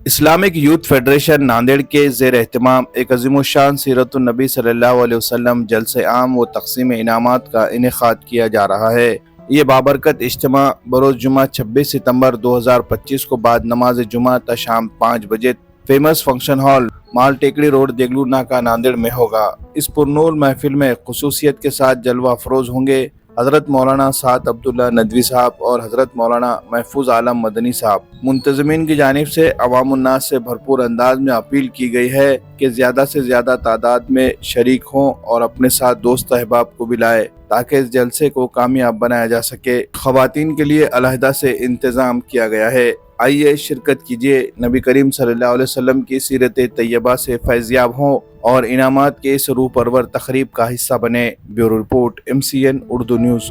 Islamic youth federation Nanded کے زیر اہتمام ایک عظیم الشان سیرت النبی صلی اللہ علیہ وسلم جلسہ عام و تقسیم انعامات کا انعقاد کیا جا رہا ہے۔ یہ بابرکت اجتماع بروز جمعہ 26 ستمبر 2025 کو بعد نماز جمعہ تا شام 5 بجے فیمس فنکشن ہال مال ٹیکڑی روڈ دیگلو ناکا ناندیڑ میں ہوگا۔ اس پرنور محفل میں خصوصیت کے ساتھ جلوہ افروز ہوں گے حضرت مولانا سعد عبداللہ ندوی صاحب اور حضرت مولانا محفوظ عالم مدنی صاحب۔ منتظمین کی جانب سے عوام الناس سے بھرپور انداز میں اپیل کی گئی ہے کہ زیادہ سے زیادہ تعداد میں شریک ہوں اور اپنے ساتھ دوست احباب کو بھی لائے تاکہ اس جلسے کو کامیاب بنایا جا سکے۔ خواتین کے لیے علیحدہ سے انتظام کیا گیا ہے۔ آئیے شرکت کیجیے، نبی کریم صلی اللہ علیہ وسلم کی سیرت طیبہ سے فیضیاب ہوں اور انعامات کے اس روح پرور تقریب کا حصہ بنے۔ Bureau report MCN Urdu news.